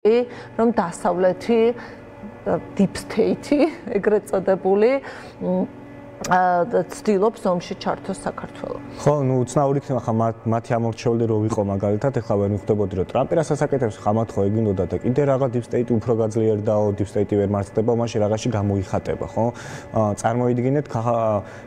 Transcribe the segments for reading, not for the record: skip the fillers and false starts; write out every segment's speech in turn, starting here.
რომ დასავლეთი deep state ეგრეთ წოდებული ცდილობს ომში ჩართოს საქართველოს. ხო, ნუ უცნაური იქნება ხა მათი ამორჩეული რო ვიყო მაგალითად, ეხლა ვერ მიხვდებოდი რომ ტრამპი რასაც აკეთებს, ხამათ ხო ეგინოდა და კიდე რაღა deep state უფრო გაძლიერდაო, deep state ვერ მარცხდება, მაშინ რაღაცში გამოიხატება, ხო? წარმოიდგინეთ,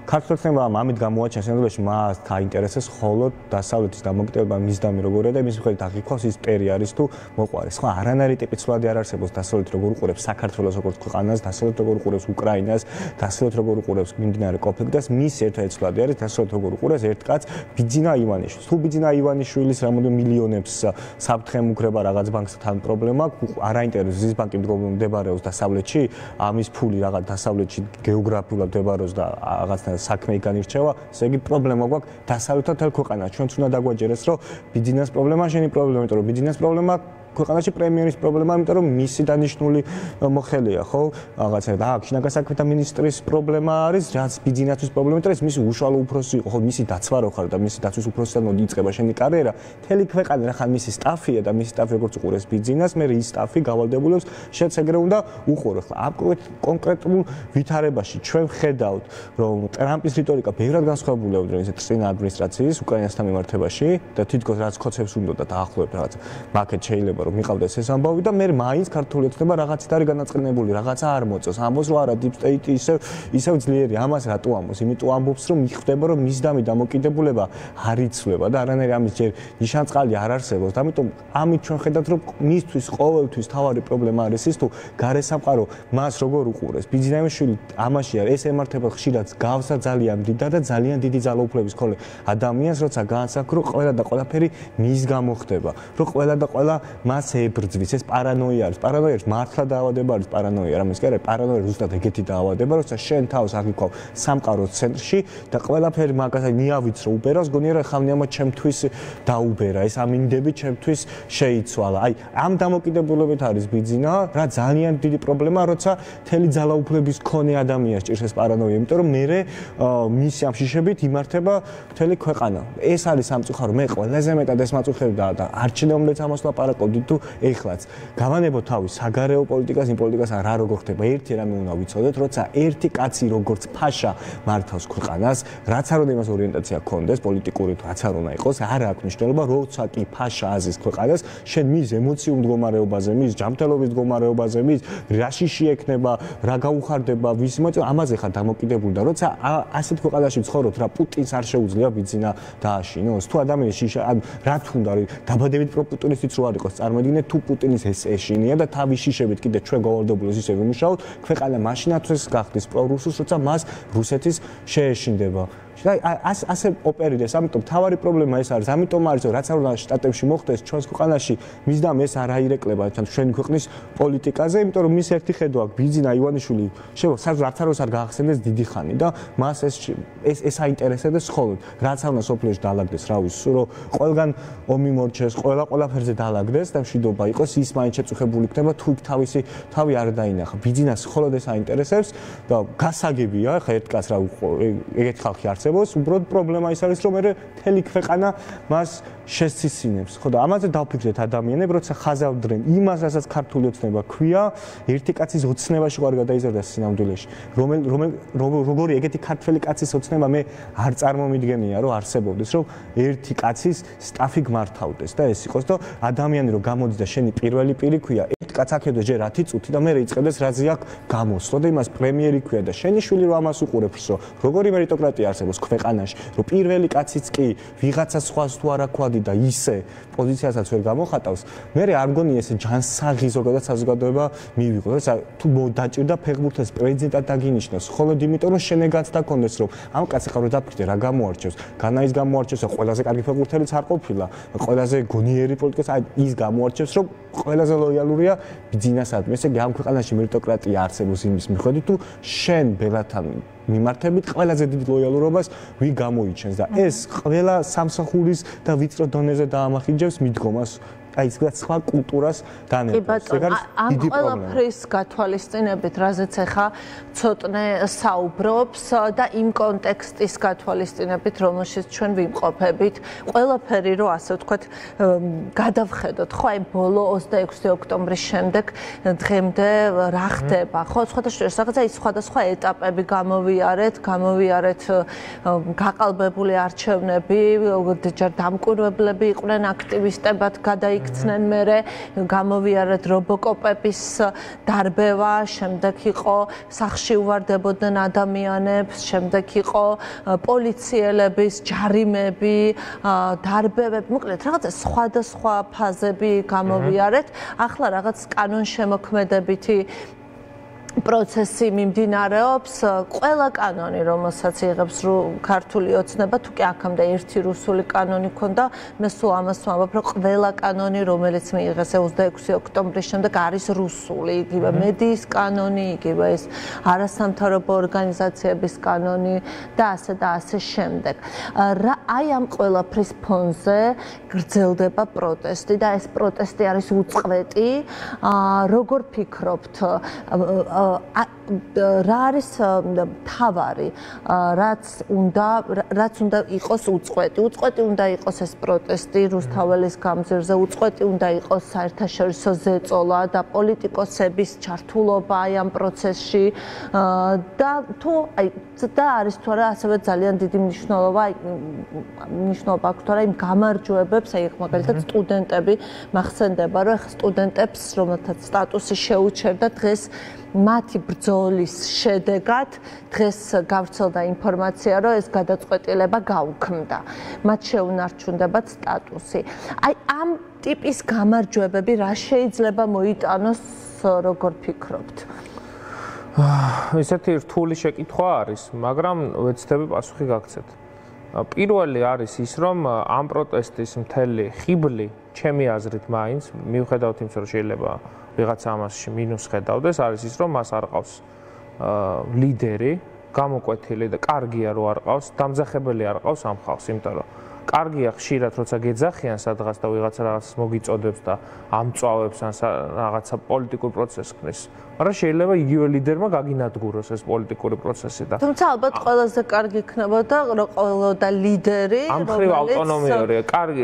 ქართულმა ამით გამოაჩენს ნებაში მას გაინტერესებს მხოლოდ დასავლეთის დამოკიდებულება მისდამი როგორია და მის მიხედვით აღიქვას ის პერი არის თუ მოყვარის. ხო, არანაირი ტიპის ცვლადი არ არსებობს დასავლეთ როგორ უყურებს საქართველოს როგორც ქვეყანას, დასავლეთ როგორ უყურებს უკრაინას, დასავლეთ როგორ უყურებს კონფლიქტს მის ერთ-ერთი ცვლადი არის დასავლეთ როგორ უყურებს ერთ კაცს ბიძინა ივანიშვილს. თუ ბიძინა ივანიშვილის რამოდენიმე მილიონებს საფრთხემ უკრება რაღაც ბანკთან პრობლემა, არაინტერესებს ის ბანკი მდებარეობს დასავლეთში, ამის ფული რაღაც დასავლეთში გეოგრაფიულად მდებარეობს და რაღაცნაირად საქმე იქ განირჩევა, ესე იგი პრობლემა გვაქვს დასავლეთთან თელ ქვეყანას. ჩვენც უნდა დაგვაჯერეს, რომ ბიძინას პრობლემა შენი პრობლემა, იმიტომ რომ ბიძინას პრობლემა ქვეყანაში პრემიერის პრობლემა, იმიტომ რომ მისი დანიშნული მოხელია, ხო? რაღაცა და აქ შინაგან საქმეთა მინისტრის პრობლემა არის, რაც ბიძინასთვის პრობლემა, იმიტომ რომ მისი უშუალო უფროსი იყო, ხო, მისი დაცვა რო ხარ და მისი დაცვის უფროსთან მოდი იწყება შენი კარიერა, მთელი ქვეყანა რა ხან მისი სტაფია და მისი სტაფი როგორც უყურეს ბიძინას, მე ის სტაფი გავალდებულებს შეც ეგრე უნდა უყურო. ხლა ამ კონკრეტულ ვითარებაში ჩვენ ვხედავთ, რომ ტრამპის რიტორიკა ბევრად განსხვავებულია ვიდრე წინა ადმინისტრაციის უკრაინასთან მიმართებაში და თითქოს რაც ხოცებს უნდა და დაახლოებით რაღაც მაკეთ შეიძლება რომ მიყავდეს ეს ამბავი და მე მაინც ქართული ოცნება რაღაცით არის განაწყენებული, რაღაცა არ მოწოს. ამბობს რომ არა deep state ისევ ძლიერი, ამას რატო ამბობს? იმიტომ ამბობს რომ მიხვდება რომ მისდამი დამოკიდებულება არ იცვლება და არანაირი ამის ჯერ ნიშანწყალი არ არსებობს. ამიტომ ამით ჩვენ ხედავთ რომ მისთვის ყოველთვის თავარი პრობლემა არის ის თუ გარესამყარო მას როგორ უყურეს. ბიძინაიშვილი ამაში არის, ეს ემართება ხშირად გავსა ძალიან დიდად და ძალიან დიდი ძალაუფლების ხოლე ადამიანს როცა გაანსაკრო ყველა და ყველაფერი მის გამო ხდება. რომ ყველა და ყველა მას ებრძვის, ეს პარანოია არის. პარანოია არის მართლა დაავადება არის პარანოია, რამის კი არა, პარანოია ზუსტად ეგეთი დაავადება, როცა შენ თავს აღიქვავ სამყაროს ცენტრში და ყველაფერი მაგას ნიავიც რო უბერავს, გონია რა ხამნიამო ჩემთვის დაუბერა, ეს ამინდები ჩემთვის შეიცვალა. აი, ამ დამოკიდებულებით არის ბიძინა, რა ძალიან დიდი პრობლემა, როცა თელი ძალაუფლების მქონე ადამიანს ჭირს ეს პარანოია, იმიტომ რომ მე მისი ამ შიშებით იმართება მთელი ქვეყანა. ეს არის სამწუხარო, მე ყველაზე მეტად ეს მაწუხებდა და არჩევნებამდეც ამას ლაპარაკობდი თუ ეხლაც გავანებოთ თავი საგარეო პოლიტიკას, იმ პოლიტიკას რა როგორ ხდება. ერთი რამე უნდა ვიცოდეთ, როცა ერთი კაცი როგორც ფაშა მართავს ქვეყანას, რაც არ უნდა იმას ორიენტაცია გქონდეს პოლიტიკური, რაც არ უნდა იყოს, არ აქვს მნიშვნელობა, როცა კი ფაშა აზის ქვეყანას, შენ მის ემოციურ მდგომარეობაზე, მის ჯანმრთელობის მდგომარეობაზე, მის რაშიში ექნება, რა გაუხარდება, ვის მოწ ამაზე ხარ დამოკიდებული და როცა ასეთ ქვეყანაში ცხოვრობ, რა პუტინს არ შეუძლია ბიძინა დააშინოს. თუ ადამიანის შიშა, რა თქმა უნდა, დაბადებით პროპუტინისტიც რო არ იყოს, წარმოიდგინეთ თუ პუტინის ეს ეშინია და თავის შიშებით კიდე ჩვენ გავალდებულოს ისე ვიმუშაოთ, ქვეყანა მაშინათვეს გახდეს პრორუსულს, როცა მას რუსეთის შეეშინდება. და ასე ოპერირებს, ამიტომ თავარი პრობლემა ეს არის, ამიტომ არის რომ რაც არ უნდა შტატებში მოხდეს ჩვენს ქვეყანაში, მისდამ ეს არ აირეკლება ჩვენი ქვეყნის პოლიტიკაზე, იმიტომ რომ მის ერთი ხედვა აქვს ბიძინა ივანიშვილი, შეიძლება რაც არ გაახსენდეს დიდი ხანი და მას ეს აინტერესებს მხოლოდ, რაც არ უნდა სოფლიოში დაალაგდეს, რა ვიცი, რომ ყველგან ომი მორჩეს, ყველაფერზე დაალაგდეს და მშვიდობა იყოს, ის მაინც შეწუხებული იქნება თუ თავისი თავი არ დაინახა. ბიძინას მხოლოდ ეს აინტერესებს და გასაგებია, ხა ერთ კაც რა ეგეთ ხალხი არსებობს. უბრალოდ პრობლემა ის არის, რომ მთელი ქვეყანა მას შესცინებს. ხო და ამაზე დავფიქრეთ ადამიანები, როცა ხაზავდნენ იმას, რასაც ქართული ოცნება ქვია, ერთი კაცის ოცნებაში ყარ გადაიზარდა სინამდვილეში. როგორი ეგეთი ქართველი კაცის ოცნება მე არ წარმომიდგენია, რომ არსებობდეს, რომ ერთი კაცის სტაფი გმართავდეს და ეს იყოს და ადამიანი რომ გამოდის და შენი პირველი პირი ქვია, ერთ კაც აქედოს ჯერ 10 წუთი და მე იწყებს რაზე აქვს გამოსვლა და იმას პრემიერი ქვია და შენი შვილი რომ ამას უყურებს, რომ როგორი მერიტოკრატია არსებობს ქვეყანაში, რომ პირველი კაციც კი ვიღაცა სხვას თუ არა ქვადი და ისე პოზიციასაც ვერ გამოხატავს, მე არ მგონია ესე ჯანსაღი ზოგადად საზოგადოება მივიღო, როცა თუ დაჭირდა ფეხბურთელს პრეზიდენტად დაგინიშნოს, მხოლოდ იმიტომ რომ შენეგაც დაქონდეს, რომ ამ კაცს ახლა რო დაფიქრდე რა გამოარჩევს, განაის გამოარჩევს, ყველაზე კარგი ფეხბურთელიც არ ყოფილა, ყველაზე გონიერი პოლიტიკას ის გამოარჩევს, რომ ყველაზე ლოიალურია ბიძინასადმი. ესე იგი ამ ქვეყანაში მერიტოკრატია არსებობს იმის მიხედვით, თუ შენ ბელათან მიმართებით ყველაზე დიდ ლოიალურობას ვი გამოიჩენს და ეს ყველა სამსახურის და ვიწრო დონეზე დაამახინჯებს მიდგომას აი ის სხვა კულტურას განეკუთვნის. ეგ არის დიდი პრობლემა. ამ ყველაფრის გათვალისწინებით, რაზეც ახლა ცოტნე საუბრობს და იმ კონტექსტის გათვალისწინებით, რომელშიც ჩვენ ვიმყოფებით, ყველაფერი რო ასე ვთქვათ, გადავხედოთ, ხო, აი ბოლო 26 ოქტომბრის შემდეგ დღემდე რა ხდება, ხო, სხვადასხვა რაღაცა ის სხვადასხვა ეტაპები გამოვიარეთ გაყალბებული არჩევნები, ჯერ დამკვირვებლები იყვნენ აქტივისტებად გადაიქცნენ მერე, გამოვიარეთ რობოკოპების დარბევა, შემდეგ იყო სახლში უვარდებოდნენ ადამიანებს, შემდეგ იყო პოლიციელების ჯარიმები, დარბევები, მოკლედ რაღაცა სხვადასხვა ფაზები გამოვიარეთ. ახლა რაღაც კანონშემოქმედებითი პროცესი მიმდინარეობს, ყველა კანონი, რომელსაც იღებს ქართული ოცნება, თუ კი აქამდე ერთი რუსული კანონი ქონდა, მე სულ ამას ვამბობ, რომ ყველა კანონი, რომელიც მიიღეს 26 ოქტომბრის შემდეგ, არის რუსული, იგივე მედიის კანონი, იგივე ეს არასამთავრობო ორგანიზაციების კანონი და ასე შემდეგ. აი ამ ყველაფრის ფონზე გრძელდება პროტესტი და ეს პროტესტი არის უწყვეტი. როგორ ფიქრობთ, რა არის თავარი, რაც უნდა იყოს უწყვეტი. უწყვეტი უნდა იყოს ეს პროტესტი რუსთაველის გამზირზე, უწყვეტი უნდა იყოს საერთაშორისო ზეწოლა და პოლიტიკოსების ჩართულობა აი ამ პროცესში და თუ და არის თუ არა ასევე ძალიან დიდი მნიშვნელობა აქვს თუ არა იმ გამარჯვებებს, აი მაგალითად სტუდენტები მახსენდება, რომ ახლა სტუდენტებს, რომელთაც სტატუსი შეუჩერდა დღეს მათი ბრძოლის შედეგად დღეს გავრცელდა ინფორმაცია, რომ ეს გადაწყვეტილება გაუქმდა. მათ შეუნარჩუნდებათ სტატუსი. აი ამ ტიპის გამარჯვებები რა შეიძლება მოიტანოს, როგორ ფიქრობთ? ესეთი რთული შეკითხვა არის, მაგრამ ვეცდები პასუხი გაგცეთ. პირველი არის ის, რომ ამ პროტესტის მთელი ხიბლი, ჩემი აზრით მაინც, მიუხედავად იმისა, რომ შეიძლება ვიღაცა ამაში მინუს ხედავდეს, არის ის, რომ მას არ ყავს ლიდერი, გამოკვეთილი და კარგია რომ არ ყავს, დამძახებელი არ ყავს ამ ხალხს, იმიტომ რომ კარგია ხშირად როცა გეძახიან სადღაც და ვიღაცა რაღაც მოგიწოდებს და ამწვავებს ან რაღაცა პოლიტიკურ პროცესს ხნის. მაგრამ შეიძლება იგივე ლიდერმა გაგინადგუროს ეს პოლიტიკური პროცესი და თუმცა ალბათ ყველაზე კარგი იქნებოდა რომ ყოლოდა ლიდერი, რომელიც ამ ხრივ ავტონომიურია. კარგი,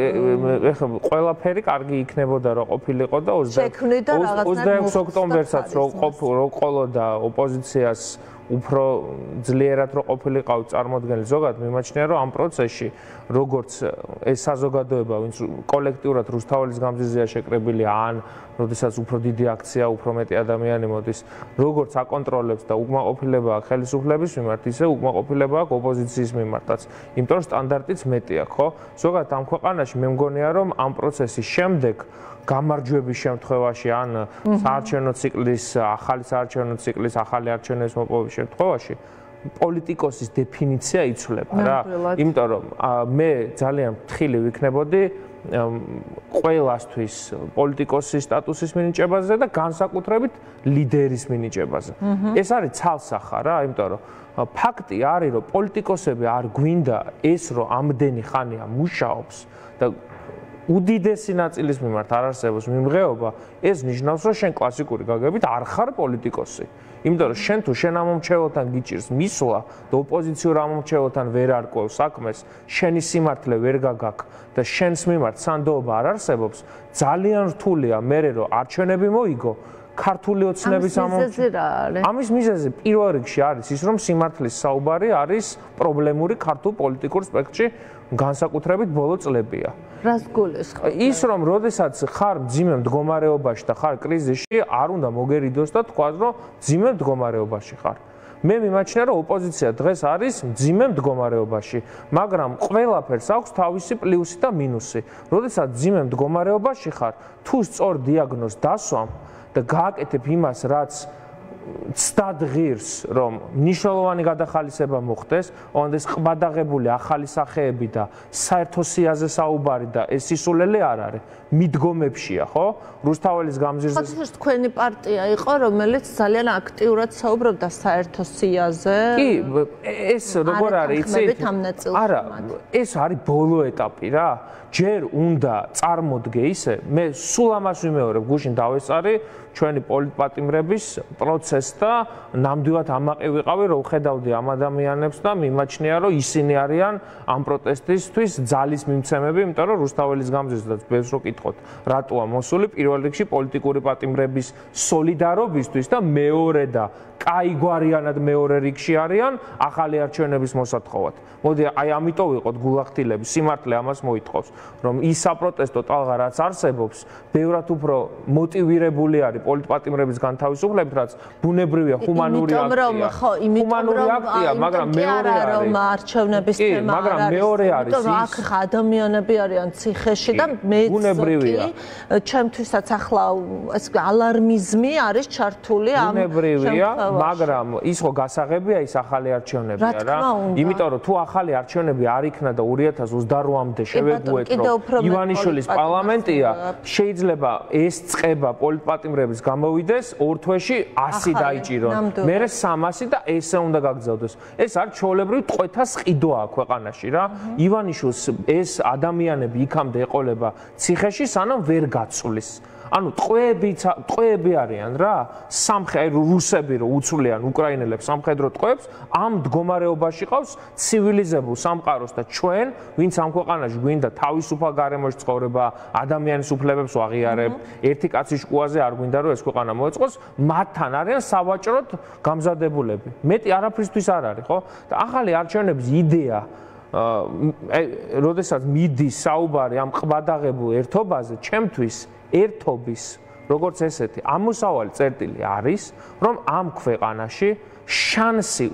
ეხლა ყველაფერი კარგი იქნებოდა რომ ყოფილიყო და 26 ოქტომბერსაც რომ ყოლოდა ოპოზიციას უფრო ძლიერად რო ყოფილიყავ წარმოადგენელი ზოგადად მიმაჩნია რომ ამ პროცესში როგორც ეს საზოგადოება ვინც კოლექტიურად რუსთაველის გამზირზეა შეკრებილი ან როდესაც უფრო დიდი აქცია უფრო მეტი ადამიანი მოდის როგორც აკონტროლებს და უკმაყოფილება აქვს ხელისუფლების მიმართ ისე უკმაყოფილება აქვს ოპოზიციის მიმართაც იმიტომ რომ სტანდარტიც მეტია ხო ზოგადად ამ ქვეყანაში მე მგონია რომ ამ პროცესის შემდეგ გამარჯვების შემთხვევაში ან საარჩევნო ციკლის ახალი საარჩევნო ციკლის ახალი არჩევნების მოპოვების შემთხვევაში პოლიტიკოსის დეფინიცია იცვლება რა იმიტომ რომ მე ძალიან ფრთხილი ვიქნებოდი ყველასთვის პოლიტიკოსის სტატუსის მინიჭებაზე და განსაკუთრებით ლიდერის მინიჭებაზე ეს არის ცალსახა რა იმიტომ რომ ფაქტი არის რომ პოლიტიკოსები არ გვინდა ეს რომ ამდენი ხანია მუშაობს და უდიდესი ნაწილის მიმართ არ არსებობს მიმღეობა, ეს ნიშნავს, რომ შენ კლასიკური გაგებით არ ხარ პოლიტიკოსი. იმიტომ რომ შენ თუ შენ ამომრჩეველთან გიჭირს მისვლა და ოპოზიციურ ამომრჩეველთან ვერ არკვევ საქმეს, შენი სიმართლე ვერ გაგაქ და შენს მიმართ სანდოობა არ არსებობს, ძალიან რთულია მერე რომ არჩევნები მოიგო ქართული ოცნების ამის მიზეზი პირველ რიგში არის ის რომ სიმართლის საუბარი არის პრობლემური ქართულ პოლიტიკურ სპექტრში განსაკუთრებით ბოლო წლებია. რას გულისხმობ? ის რომ როდესაც ხარ მძიმე მდგომარეობაში და ხარ კრიზისში, არ უნდა მოგერიდოს და თქვას რომ მძიმე მდგომარეობაში ხარ. მე მიმაჩნია რომ ოპოზიცია დღეს არის მძიმე მდგომარეობაში, მაგრამ ყველაფერს აქვს თავისი პლუსი და მინუსი. როდესაც მძიმე მდგომარეობაში ხარ, თუ სწორ დიაგნოზს დასვამ და გააკეთებ იმას, რაც ცდად ღირს, რომ მნიშვნელოვანი გადახალისება მოხდეს, ოღონდ ეს ყბადაღებული ახალი სახეები და საერთო სიაზე საუბარი და ეს სისულელე არ არის. მიდგომებშია, ხო? რუსთაველის გამზირზე. ხათუს თქვენი პარტია იყო, რომელიც ძალიან აქტიურად საუბრობდა საერთო სიაზე. კი, ეს როგორ არის, იცით? არა, ეს არის ბოლო ეტაპი რა. ჯერ უნდა წარმოდგე ისე, მე სულ ამას ვიმეორებ, გუშინ დავეწარი ჩვენი პოლიტპატიმრების პროცესს და ნამდვილად ამაყი ვიყავი, რომ ხედავდი ამ ადამიანებს და მიმაჩნია, რომ ისინი არიან ამ პროტესტისთვის ძალის მიმცემები, იმიტომ რომ რუსთაველის გამზირზეც ბევრს რო კითხოთ, რატოა მოსული პირველ რიგში პოლიტიკური პატიმრების სოლიდარობისთვის და მეორე და კაიგვარიანად მეორე რიგში არიან ახალი არჩევნების მოსათხოვად. მოდი აი ამიტომ ვიყოთ გულახდილები, სიმართლე ამას მოითხოვს, რომ ის საპროტესტო ტალღა რაც არსებობს, ბევრად უფრო მოტივირებული არის პოლიტპატიმრების განთავისუფლებით, რაც ბუნებრივია, ჰუმანური აქტია. ჰუმანური აქტია, მაგრამ მეორე არის რომ არჩევნების თემა არ არის. მაგრამ მეორე არის ის, რომ აქ ადამიანები არიან ციხეში და მეც ბუნებრივია. ჩემთვისაც ახლა ეს ალარმიზმი არის ჩართული ამ ბუნებრივია, მაგრამ ის ხო გასაღებია ის ახალი არჩევნებია რა. იმიტომ რომ თუ ახალი არჩევნები არ იქნა და 2028-მდე შევეგუეთ რომ ივანიშვილის პარლამენტია, შეიძლება ეს წყება პოლიტპატიმრების გამოვიდეს ორ თვეში 100 დაიჭირონ. მერე 300 და ესე უნდა გაგზავდეს. ეს არის ჩვეულებრივი ტყვეთას ყიდვა ქვეყანაში რა. ივანიშვილს ეს ადამიანები იქამდე ეყოლება ციხეში, სანამ ვერ გაცვლის. ანუ ტყვეები არიან რა, რუსები რო უცვლიან უკრაინელებს სამხედრო ტყვეებს, ამ მდგომარეობაში ყავს ცივილიზებულ სამყაროს და ჩვენ, ვინც ამ ქვეყანაში გვინდა თავისუფალ გარემოში ცხოვრება, ადამიანის უფლებებს ვაღიარებ, ერთი კაცის შკუაზე არ გვინდა რომ ეს ქვეყანა მოეწყოს, მათთან არიან სავაჭროდ გამზადებულები. მეტი არაფრისთვის არ არის, ხო? და ახალი არჩევნების იდეა როდესაც მიდის საუბარი ამ ყბადაღებულ ერთობაზე, ჩემთვის ერთობის, როგორც ესეთი, ამოსავალი წერტილი არის, რომ ამ ქვეყანაში შანსი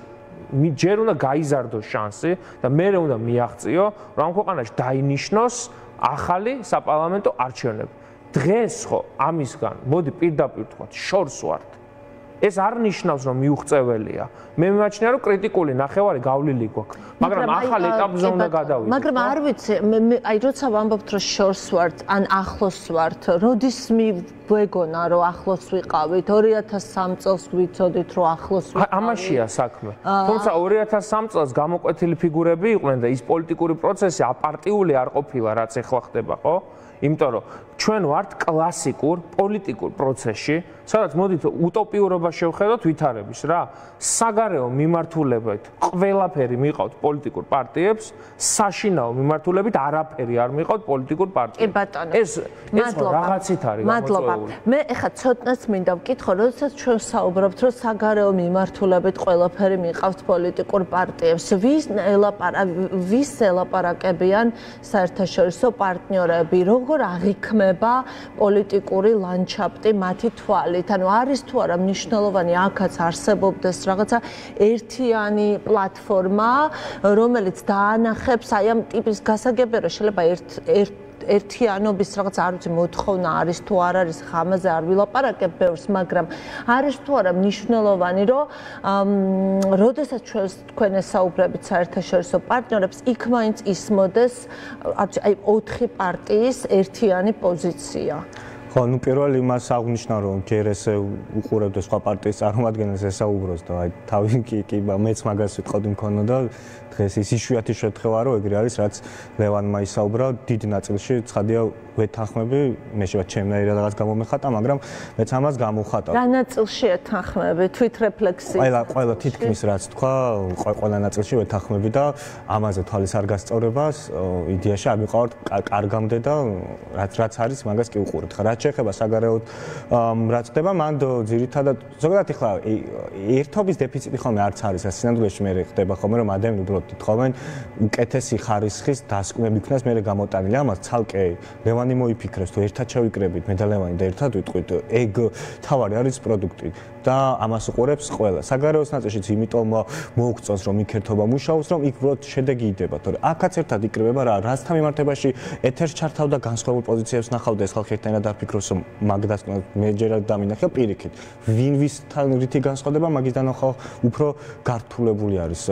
ჯერ უნდა გაიზარდოს შანსი და მერე უნდა მიაღწიო, რომ ამ ქვეყანაში დაინიშნოს ახალი საპარლამენტო არჩევნები. დღეს ხო ამისგან, მოდი პირდაპირ ვთქვათ, შორს ვართ. ეს არ ნიშნავს, რომ მიუღწეველია. მე მიმაჩნია, რომ კრიტიკული ნახევარი გავლილი გვაქვს, მაგრამ ახალ ეტაპზე უნდა გადავიდეთ. მაგრამ არ ვიცი, აი როცა ვამბობთ, რომ შორს ვართ, ან ახლოს ვართ, როდის მივეგონა, რომ ახლოს ვიყავით? 2003 წელს ვიცოდით, რომ ახლოს ვიყავით. ამაშია საქმე. თუმცა 2003 წელს გამოკვეთილი ფიგურები იყვნენ და ის პოლიტიკური პროცესი აპარტიული არ ყოფილა, რაც ეხლა ხდება, ხო? იმიტომ რომ ჩვენ ვართ კლასიკურ პოლიტიკურ პროცესში, სადაც მოდით უტოპიურობა შევხედოთ ვითარების რა. საგარეო მიმართულებით ყველაფერი მიყავთ პოლიტიკურ პარტიებს, საშინაო მიმართულებით არაფერი არ მიყავთ პოლიტიკურ პარტიებს. ეს რაღაცით არის გამოწვეული. მე ეხლა ცოტნაც მინდა ვკითხო, როდესაც ჩვენ საუბრობთ, რომ საგარეო მიმართულებით ყველაფერი მიყავთ პოლიტიკურ პარტიებს, ვის ელაპარაკებიან საერთაშორისო პარტნიორები, როგორ აღიქმება პოლიტიკური ლანდშაფტი მათი თვალით? ანუ არის თუ არა მნიშვნელოვანი აქაც არსებობდეს რაღაცა ერთიანი პლატფორმა, რომელიც დაანახებს აი ამ ტიპის გასაგებია, შეიძლება ერთიანობის რაღაც არ ვიცი მოთხოვნა არის თუ არ არის, ხამაზე არ ვილაპარაკებ ბევრს, მაგრამ არის თუ არა მნიშვნელოვანი, რომ როდესაც თქვენ ესაუბრებით საერთაშორისო პარტნიორებს, იქ მაინც ისმოდეს აი 4 პარტიის ერთიანი პოზიცია. ხო, ნუ პირველი იმას აღნიშნა, რომ ჯერ ესე უყურებდა სხვა პარტიის წარმომადგენელს ესაუბროს და აი თავი კი მეც მაგას ვიტყოდი მქონდა და დღეს ის იშვიათი შეთხევა რომ ეგრე არის, რაც ლევანმა ისაუბრა, დიდ ნაწილში ცხადია ვეთანხმები, მე შეიძლება ჩემნაირად რაღაც გამომეხატა, მაგრამ მეც ამას გამოვხატავ. რა ნაწილში ეთანხმები? თვითრეფლექსია. ყველა თითქმის რაც თქვა, ყველა ნაწილში ვეთანხმები და ამაზე თვალის არ გასწორებას იდეაში არ მიყავართ კარგამდე და რაც არის მაგას კი უყურებთ. ხა რაც შეეხება საგარეოდ რაც ხდება, მან ძირითადად ზოგადად ახლა ერთობის დეფიციტი ხოლმე არც არის, სინამდვილეში მე ხდება ხოლმე რომ ადამიანები უბრალოდ თითხოვენ უკეთესი ხარისხის დასკვნები იქნას მე გამოტანილი. ამას ცალკე ლევანი მოიფიქრებს, თუ ერთად ჩავიკრებით მე და ლევანი და ერთად ვიტყვით, ეგ თავარი არის პროდუქტი. და ამას უყურებს ყველა. საგარეოს ნაწილშიც იმიტომ მოუღწევს რომ იქ ერთობა მუშაობს, რომ იქ უბრალოდ შედეგი იდება, თორე აქაც ერთად იკრიბება რა, რასთან მიმართებაში ეთერს ჩართავდა განსხვავებულ პოზიციებს ნახავდა ეს ხალხი ერთად დაფიქროს რომ მაგდას მე ჯერად დამინახე პირიქით. ვინ ვისთან რითი განსხვავდება, მაგის დანახვა უფრო გართულებული არის.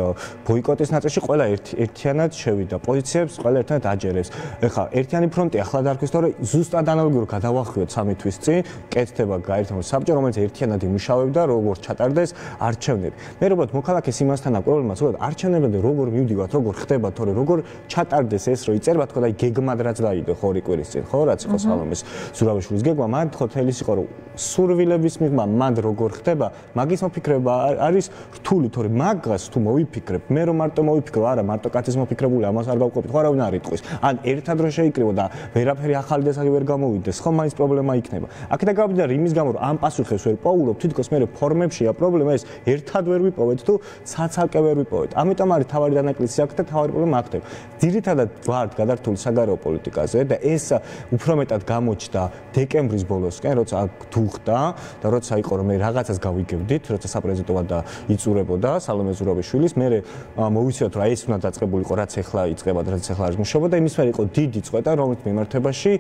ბოიკოტის ნაწილში ყველა ერთიანად შევიდა, პოზიციებს ყველა ერთად აჯერებს. ეხლა ერთიანი ფრონტი ახლა დარქვის, თორე ზუსტად ანალოგიურად გადავახვიოთ 3 თვის წინ, კეთდება გაერთიანებული საბჭო, რომელიც ერთიანად იმუშავებდა, როგორც ჩატარდეს არჩევნები. მე უბრალოდ მოქალაქეს იმასთან აქვს პრობლემაც, უბრალოდ არჩევნებამდე როგორ მივდივართ, როგორ ხდება, თორე როგორ ჩატარდეს ეს, რომ იწერება თქო და გეგმად რაც დაიდო ხორი კვირის წინ, ხო, რაც იყო სალომეს ზურაბაშვილის გეგმა, მან თქო თელის იყო, რომ სურვილების მიღმა მანდ როგორ ხდება, მაგის მოფიქრება არის რთული, თორე მაგას თუ მოვიფიქრებ, მე რომ მარტო მოვიფიქრო, არა, მარტო კაცის მოფიქრებული, ამას არ გავყოფით, ხო, არავინ არ იტყვის. ან ერთად რო შეიკრიბო და ვერაფერი ახალი დასაგი ვერ გამოვიდეს, ხო, მაინც პრობლემა იქნება. აქედან გამომდინარე, იმის გამო რომ ამ პასუხებს ვერ პოულობ, თითქოს მე ფორმებშია პრობლემა ეს, ერთად ვერ ვიპოვეთ თუ ცალ-ცალკე ვერ ვიპოვეთ. ამიტომ არის თავარი დანაკლისი აქ და თავარი პრობლემა აქ ხდება. ძირითადად ვართ გადართული საგარეო პოლიტიკაზე და ეს უფრო მეტად გამოჩნდა დეკემბრის ბოლოსკენ, როცა თუ ხდა და როცა იყო რომ მე რაღაცას გავიგებდით, როცა საპრეზიდენტო ვადა იწურებოდა სალომე ზურაბაშვილის, მე მოვიცილოთ რომ ეს უნდა დაწყებულიყო, რაც ახლა იწყება და რაც ახლა არის მუშაობა და იმის მერე იყო დიდი წვეტა, რომლის მიმართებაში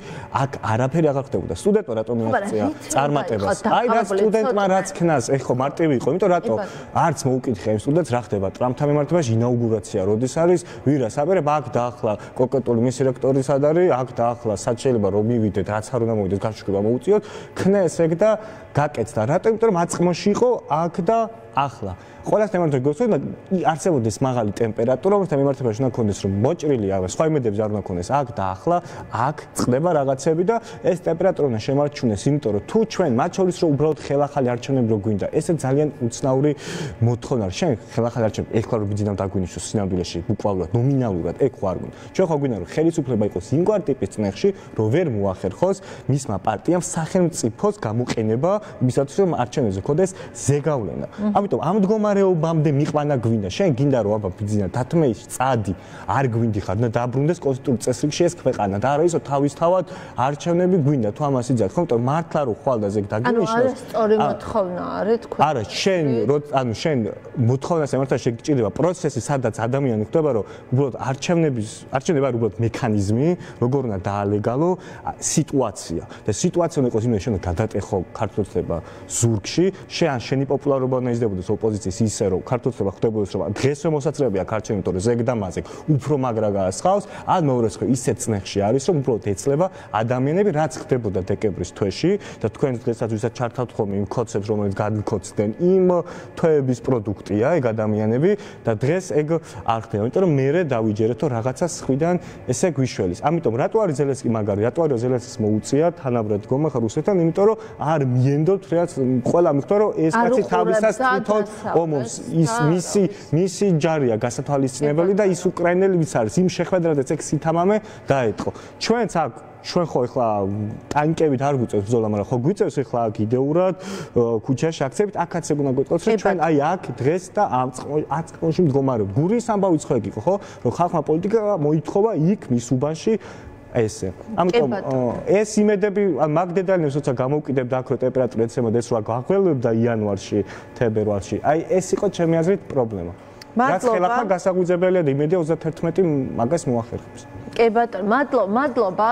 აქ არაფერი აღარ ხდებოდა. სტუდენტმა რატომ მიაღწია წარმატებას? აი რა სტუდენტმა რაც ქნას, ეხო მარტივი იყო, იმიტომ რატო არც მოუკითხე იმ სტუდენტს რა ხდება ტრამპთან მიმართებაში ინაუგურაცია, როდის არის, ვირას აპირებ, აქ დაახლა კოკეტული მისი რექტორი სად არის, აქ დაახლა სად შეიძლება რომ მივიდეთ, რაც არ უნდა მოვიდეს, გაშუქება მოუწიოთ, ქნეს ეგ და გაკეთდა. რატო? იმიტომ რომ აწყმოში იყო აქ და ახლა. ყველასთან მიმართებით გოსწორდა არსებობდეს მაღალი ტემპერატურა, რომელთან მიმართებაში უნდა ქონდეს რომ მოჭრილი არა, სხვა იმედებს არ უნდა ქონდეს აქ და ახლა, აქ წდება რაღაცები და ეს ტემპერატურა უნდა შემარჩუნდეს, იმიტომ რომ თუ ჩვენ მათ შორის რომ უბრალოდ ხელახალი არჩევნები რო გვინდა, ესე ძალიან უცნაური მოთხოვნა არის. შენ ხელახალი არჩევნები ეხლა რო ბიძინავ დაგგვინიშნოს სინამდვილეში, უკვალოდ ნომინალურად ეგ ხო არ გვინდა. ჩვენ ხო გვინდა რომ ხელისუფლება იყოს იმგვარ ტიპის წნეხში, რომ ვერ მოახერხოს მისმა პარტიამ სახელმწიფოს გამოყენება, იმისათვის რომ არჩევნებზე ქონდეს ზეგავლენა. ამიტომ ამ მდგომარეობამდე მიყვანა გვინდა. შენ გინდა რომ აბა ბიძინა დათმეში წადი, არ გვინდიხარ და დაბრუნდეს კონსტიტუციურ წესრიგში ეს ქვეყანა და არა ისო თავისთავად არჩევნები გვინდა თუ ამას იძახ, ხო? იმიტომ მართლა რომ ხვალდაზე დაგინიშნოს. ანუ ეს სწორი მოთხოვნა არის თქვენ. არა, შენ შენ მოთხოვნას ემართლა შეგჭირდება პროცესი, სადაც ადამიანი ხდება, რომ უბრალოდ არჩევნები არ უბრალოდ მექანიზმი, როგორ უნდა დაალეგალო სიტუაცია. და სიტუაცია უნდა იყოს იმედი, შენ გადატეხო ქართულობა ზურგში, შენი პოპულარობა უნდა იზრდებოდეს ოპოზიციის ისე რომ ქართულობა ხდებოდეს რომ დღესვე მოსაწრებია არჩევნები, თორე ზეგ და მაზეგ უფრო მაგრა გაასხავს, ან მეორეს ხო ისეთ წნეხში არის რომ უბრალოდ ეცლება ადამიანები რაც ხდებოდა დეკემბრის თვეში და თქვენ დღესაც ვისაც ჩართავთ ხოლმე იმ კოდებს რომელიც გადლკოცდნენ იმ თვეების პროდუქტია ეგ ადამიანები და დღეს ეგ არ ხდება, იმიტომ რომ მე დავიჯერეთ რომ რაღაცა სხვიდან ესე გვიშველის. ამიტომ რატო არის ზელენსკი მაგარი, რატო არის ზელენსკის მოუწია თანაბრად დგომა რუსეთთან, იმიტომ რომ არ მიენდოთ რაც ყველა მიხვდა რომ ეს კაცი თავისას თვითონ ომობს, ის მისი ჯარია გასათვალისწინებელი და ის უკრაინელი ვის არის, იმ შეხვედრადაც ეგ სითამამე დაეტყო. ჩვენც აქ ჩვენ ხო ეხლა ტანკებით არ გვიწევს ბრძოლა, მაგრამ ხო გვიწევს ეხლა აქ იდეურად ქუჩაში აქცევით, აქაც ეგ უნდა გვეტყოს, რომ ჩვენ აი აქ დღეს და ამ წყონში მდგომარეობთ. გურის ამბავიც ხო ეგ იყო, ხო? რომ ხალხმა პოლიტიკა მოითხოვა იქ მის უბანში ესე. ამიტომ ეს იმედები მაგ დედალებს როცა გამოვკიდებთ აქ რომ ტემპერატურა ეცემოდა ეს რა გაღველებდა იანვარში, თებერვალში. აი ეს იყო ჩემი აზრით პრობლემა. რაც ხელახლა გასაგვიძებელია და იმედია 31 მაგას მოახერხებს. კი ბატონო, მადლობა.